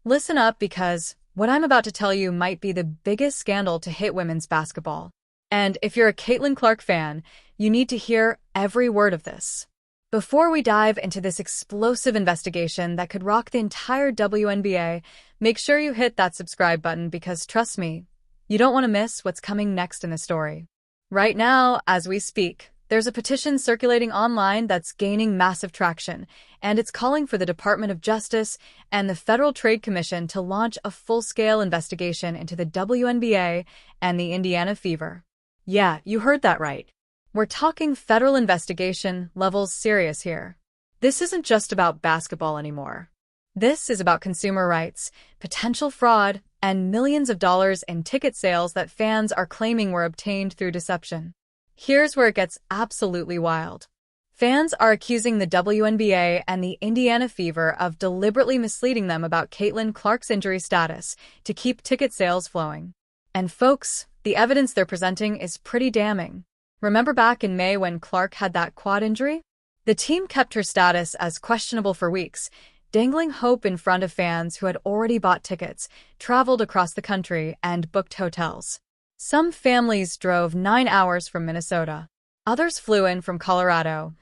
Listen up because what I'm about to tell you might be the biggest scandal to hit women's basketball. And if you're a Caitlin Clark fan, you need to hear every word of this. Before we dive into this explosive investigation that could rock the entire WNBA, make sure you hit that subscribe button because trust me, you don't want to miss what's coming next in the story. Right now, as we speak, there's a petition circulating online that's gaining massive traction, and it's calling for the Department of Justice and the Federal Trade Commission to launch a full-scale investigation into the WNBA and the Indiana Fever. Yeah, you heard that right. We're talking federal investigation levels serious here. This isn't just about basketball anymore. This is about consumer rights, potential fraud, and millions of dollars in ticket sales that fans are claiming were obtained through deception. Here's where it gets absolutely wild. Fans are accusing the WNBA and the Indiana Fever of deliberately misleading them about Caitlin Clark's injury status to keep ticket sales flowing. And folks, the evidence they're presenting is pretty damning. Remember back in May when Clark had that quad injury? The team kept her status as questionable for weeks, dangling hope in front of fans who had already bought tickets, traveled across the country, and booked hotels. Some families drove 9 hours from Minnesota. Others flew in from Colorado,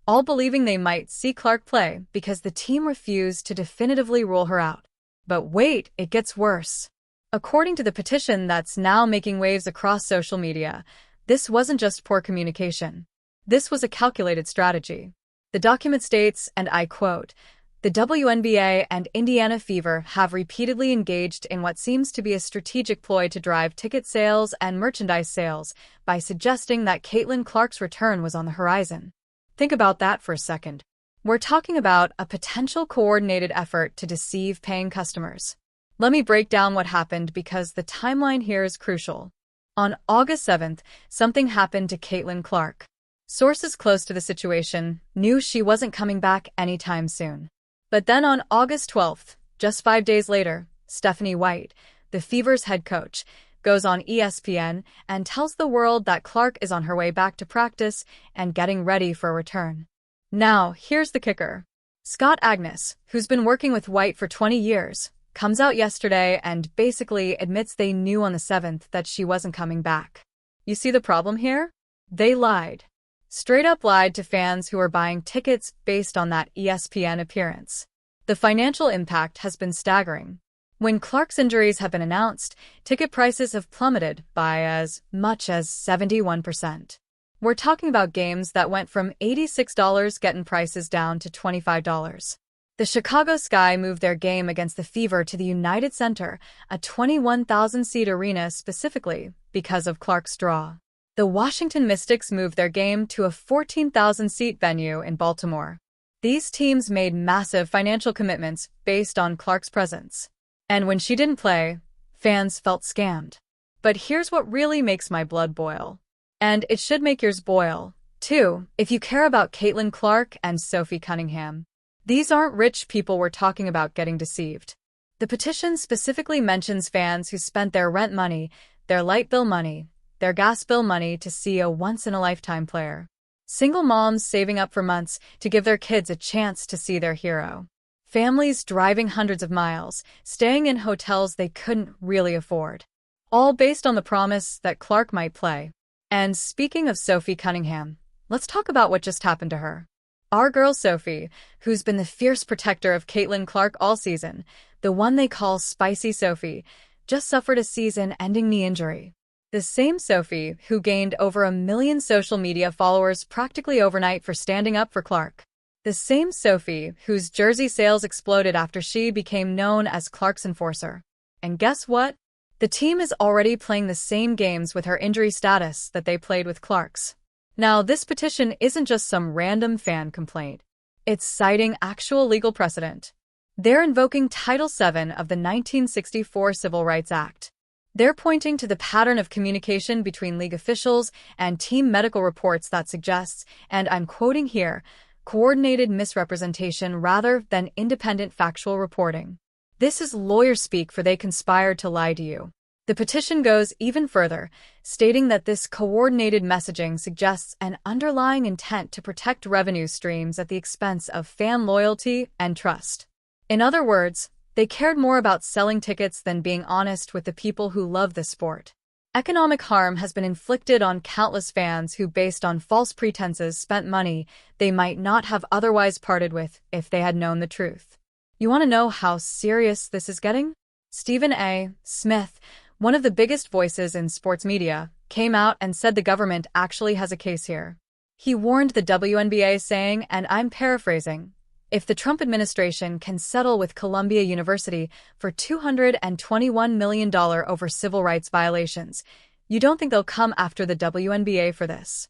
all believing they might see Clark play because the team refused to definitively rule her out. But wait, it gets worse. According to the petition that's now making waves across social media, this wasn't just poor communication. This was a calculated strategy. The document states, and I quote, "The WNBA and Indiana Fever have repeatedly engaged in what seems to be a strategic ploy to drive ticket sales and merchandise sales by suggesting that Caitlin Clark's return was on the horizon." Think about that for a second. We're talking about a potential coordinated effort to deceive paying customers. Let me break down what happened because the timeline here is crucial. On August 7th, something happened to Caitlin Clark. Sources close to the situation knew she wasn't coming back anytime soon. But then on August 12th, just 5 days later, Stephanie White, the Fever's head coach, goes on ESPN and tells the world that Clark is on her way back to practice and getting ready for a return. Now, here's the kicker. Scott Agnes, who's been working with White for 20 years, comes out yesterday and basically admits they knew on the 7th that she wasn't coming back. You see the problem here? They lied. Straight up lied to fans who were buying tickets based on that ESPN appearance. The financial impact has been staggering. When Clark's injuries have been announced, ticket prices have plummeted by as much as 71%. We're talking about games that went from $86 getting prices down to $25. The Chicago Sky moved their game against the Fever to the United Center, a 21,000-seat arena specifically because of Clark's draw. The Washington Mystics moved their game to a 14,000-seat venue in Baltimore. These teams made massive financial commitments based on Clark's presence. And when she didn't play, fans felt scammed. But here's what really makes my blood boil. And it should make yours boil, too, if you care about Caitlin Clark and Sophie Cunningham. These aren't rich people we're talking about getting deceived. The petition specifically mentions fans who spent their rent money, their light bill money, their gas bill money to see a once-in-a-lifetime player. Single moms saving up for months to give their kids a chance to see their hero. Families driving hundreds of miles, staying in hotels they couldn't really afford. All based on the promise that Clark might play. And speaking of Sophie Cunningham, let's talk about what just happened to her. Our girl Sophie, who's been the fierce protector of Caitlin Clark all season, the one they call Spicy Sophie, just suffered a season-ending knee injury. The same Sophie who gained over 1 million social media followers practically overnight for standing up for Clark. The same Sophie whose jersey sales exploded after she became known as Clark's enforcer. And guess what? The team is already playing the same games with her injury status that they played with Clark's. Now, this petition isn't just some random fan complaint. It's citing actual legal precedent. They're invoking Title VII of the 1964 Civil Rights Act. They're pointing to the pattern of communication between league officials and team medical reports that suggests, and I'm quoting here, coordinated misrepresentation rather than independent factual reporting. This is lawyer speak for they conspired to lie to you. The petition goes even further, stating that this coordinated messaging suggests an underlying intent to protect revenue streams at the expense of fan loyalty and trust. In other words, They cared more about selling tickets than being honest with the people who love the sport. Economic harm has been inflicted on countless fans who, based on false pretenses, spent money they might not have otherwise parted with if they had known the truth. You want to know how serious this is getting? Stephen A. Smith, one of the biggest voices in sports media, came out and said the government actually has a case here. He warned the WNBA, saying, and I'm paraphrasing, if the Trump administration can settle with Columbia University for $221 million over civil rights violations, you don't think they'll come after the WNBA for this?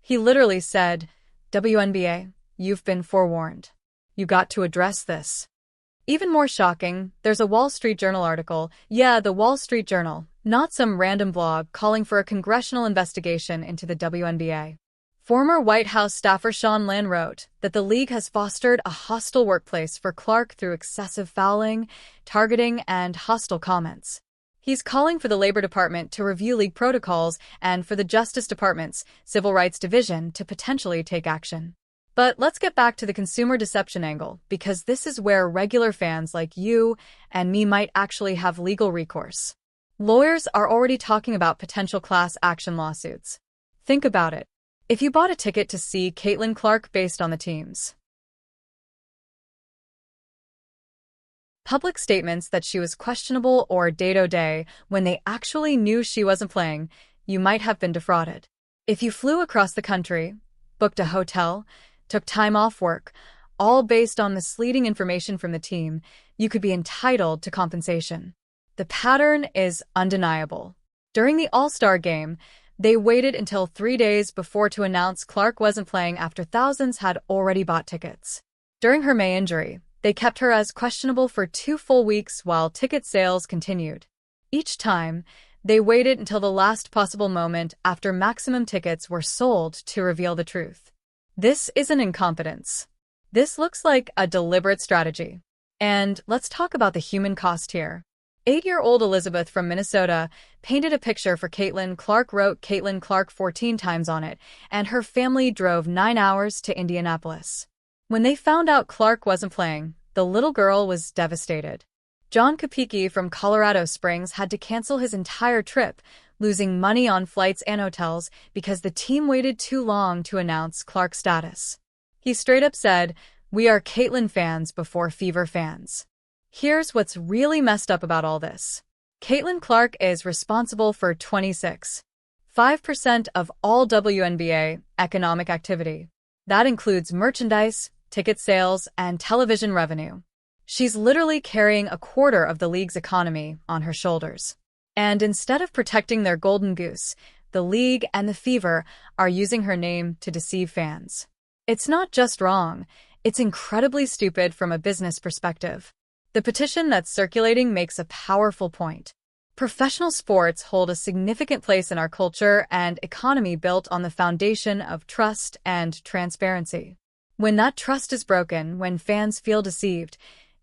He literally said, WNBA, you've been forewarned. You got to address this. Even more shocking, there's a Wall Street Journal article, the Wall Street Journal, not some random blog, calling for a congressional investigation into the WNBA. Former White House staffer Sean Lann wrote that the league has fostered a hostile workplace for Clark through excessive fouling, targeting, and hostile comments. He's calling for the Labor Department to review league protocols and for the Justice Department's Civil Rights Division to potentially take action. But let's get back to the consumer deception angle, because this is where regular fans like you and me might actually have legal recourse. Lawyers are already talking about potential class action lawsuits. Think about it. If you bought a ticket to see Caitlin Clark based on the team's public statements that she was questionable or day-to-day when they actually knew she wasn't playing, you might have been defrauded. If you flew across the country, booked a hotel, took time off work, all based on misleading information from the team, you could be entitled to compensation. The pattern is undeniable. During the All-Star game, they waited until 3 days before to announce Clark wasn't playing after thousands had already bought tickets. During her May injury, they kept her as questionable for 2 full weeks while ticket sales continued. Each time, they waited until the last possible moment after maximum tickets were sold to reveal the truth. This isn't incompetence. This looks like a deliberate strategy. And let's talk about the human cost here. 8-year-old Elizabeth from Minnesota painted a picture for Caitlin Clark, wrote Caitlin Clark 14 times on it, and her family drove 9 hours to Indianapolis. When they found out Clark wasn't playing, the little girl was devastated. John Kopicki from Colorado Springs had to cancel his entire trip, losing money on flights and hotels because the team waited too long to announce Clark's status. He straight up said, "We are Caitlin fans before Fever fans." Here's what's really messed up about all this. Caitlin Clark is responsible for 26.5% of all WNBA economic activity. That includes merchandise, ticket sales, and television revenue. She's literally carrying a quarter of the league's economy on her shoulders. And instead of protecting their golden goose, the league and the Fever are using her name to deceive fans. It's not just wrong, it's incredibly stupid from a business perspective. The petition that's circulating makes a powerful point. Professional sports hold a significant place in our culture and economy, built on the foundation of trust and transparency. When that trust is broken, when fans feel deceived,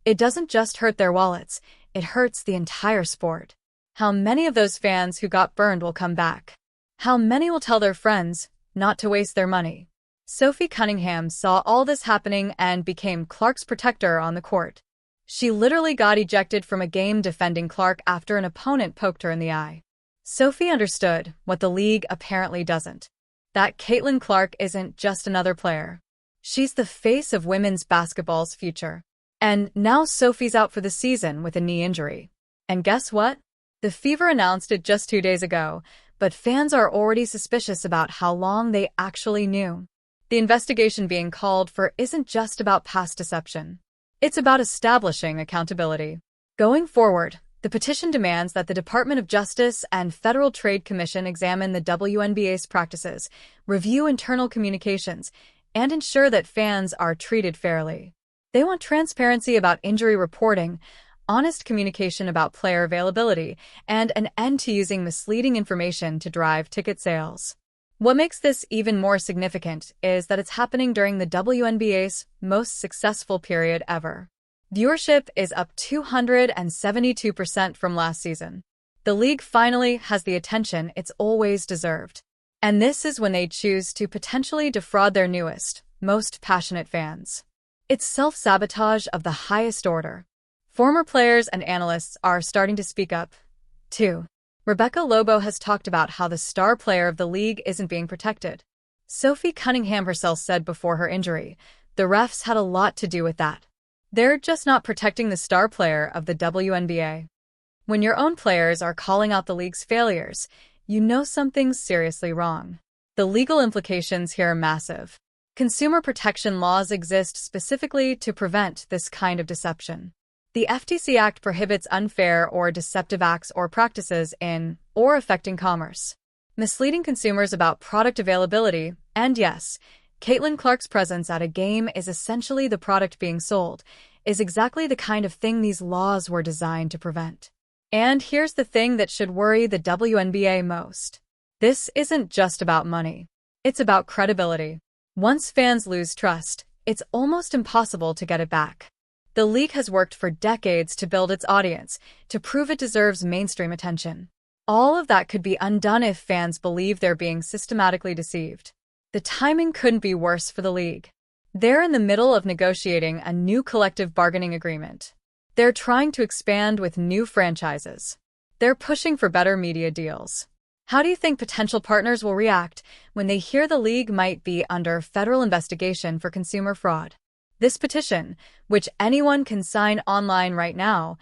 it doesn't just hurt their wallets, it hurts the entire sport. How many of those fans who got burned will come back? How many will tell their friends not to waste their money? Sophie Cunningham saw all this happening and became Clark's protector on the court. She literally got ejected from a game defending Clark after an opponent poked her in the eye. Sophie understood what the league apparently doesn't. That Caitlin Clark isn't just another player. She's the face of women's basketball's future. And now Sophie's out for the season with a knee injury. And guess what? The Fever announced it just 2 days ago, but fans are already suspicious about how long they actually knew. The investigation being called for isn't just about past deception. It's about establishing accountability. Going forward, the petition demands that the Department of Justice and Federal Trade Commission examine the WNBA's practices, review internal communications, and ensure that fans are treated fairly. They want transparency about injury reporting, honest communication about player availability, and an end to using misleading information to drive ticket sales. What makes this even more significant is that it's happening during the WNBA's most successful period ever. Viewership is up 272% from last season. The league finally has the attention it's always deserved. And this is when they choose to potentially defraud their newest, most passionate fans. It's self-sabotage of the highest order. Former players and analysts are starting to speak up, too. Rebecca Lobo has talked about how the star player of the league isn't being protected. Sophie Cunningham herself said before her injury, the refs had a lot to do with that. They're just not protecting the star player of the WNBA. When your own players are calling out the league's failures, you know something's seriously wrong. The legal implications here are massive. Consumer protection laws exist specifically to prevent this kind of deception. The FTC Act prohibits unfair or deceptive acts or practices in or affecting commerce, misleading consumers about product availability, and yes, Caitlin Clark's presence at a game is essentially the product being sold, is exactly the kind of thing these laws were designed to prevent. And here's the thing that should worry the WNBA most. This isn't just about money. It's about credibility. Once fans lose trust, it's almost impossible to get it back. The league has worked for decades to build its audience, to prove it deserves mainstream attention. All of that could be undone if fans believe they're being systematically deceived. The timing couldn't be worse for the league. They're in the middle of negotiating a new collective bargaining agreement. They're trying to expand with new franchises. They're pushing for better media deals. How do you think potential partners will react when they hear the league might be under federal investigation for consumer fraud? This petition, which anyone can sign online right now,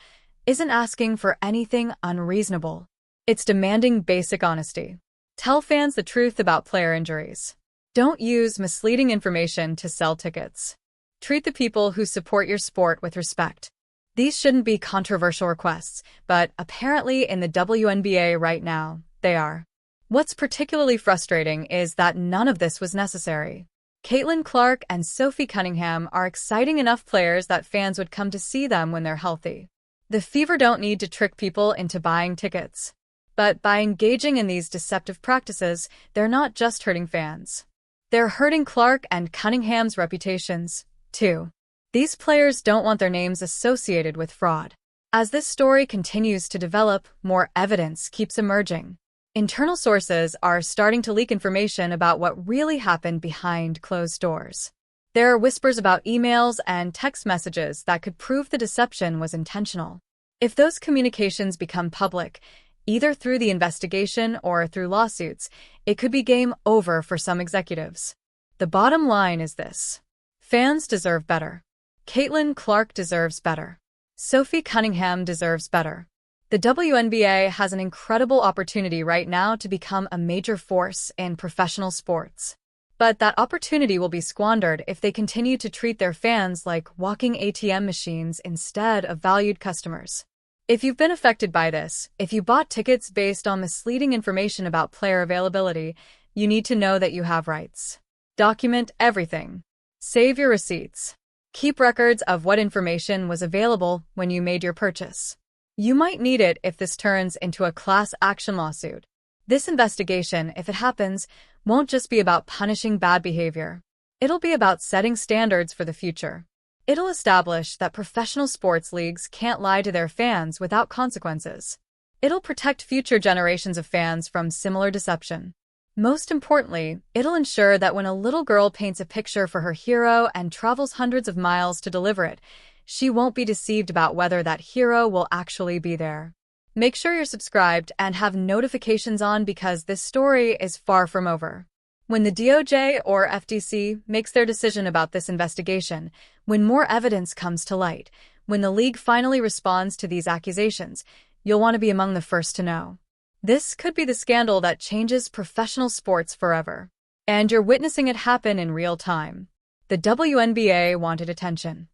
isn't asking for anything unreasonable. It's demanding basic honesty. Tell fans the truth about player injuries. Don't use misleading information to sell tickets. Treat the people who support your sport with respect. These shouldn't be controversial requests, but apparently in the WNBA right now, they are. What's particularly frustrating is that none of this was necessary. Caitlin Clark and Sophie Cunningham are exciting enough players that fans would come to see them when they're healthy. The Fever don't need to trick people into buying tickets. But by engaging in these deceptive practices, they're not just hurting fans. They're hurting Clark and Cunningham's reputations, too. These players don't want their names associated with fraud. As this story continues to develop, more evidence keeps emerging. Internal sources are starting to leak information about what really happened behind closed doors. There are whispers about emails and text messages that could prove the deception was intentional. If those communications become public, either through the investigation or through lawsuits, it could be game over for some executives. The bottom line is this. Fans deserve better. Caitlin Clark deserves better. Sophie Cunningham deserves better. The WNBA has an incredible opportunity right now to become a major force in professional sports. But that opportunity will be squandered if they continue to treat their fans like walking ATM machines instead of valued customers. If you've been affected by this, if you bought tickets based on misleading information about player availability, you need to know that you have rights. Document everything. Save your receipts. Keep records of what information was available when you made your purchase. You might need it if this turns into a class action lawsuit. This investigation, if it happens, won't just be about punishing bad behavior. It'll be about setting standards for the future. It'll establish that professional sports leagues can't lie to their fans without consequences. It'll protect future generations of fans from similar deception. Most importantly, it'll ensure that when a little girl paints a picture for her hero and travels hundreds of miles to deliver it, she won't be deceived about whether that hero will actually be there. Make sure you're subscribed and have notifications on because this story is far from over. When the DOJ or FTC makes their decision about this investigation, when more evidence comes to light, when the league finally responds to these accusations, you'll want to be among the first to know. This could be the scandal that changes professional sports forever. And you're witnessing it happen in real time. The WNBA wanted attention.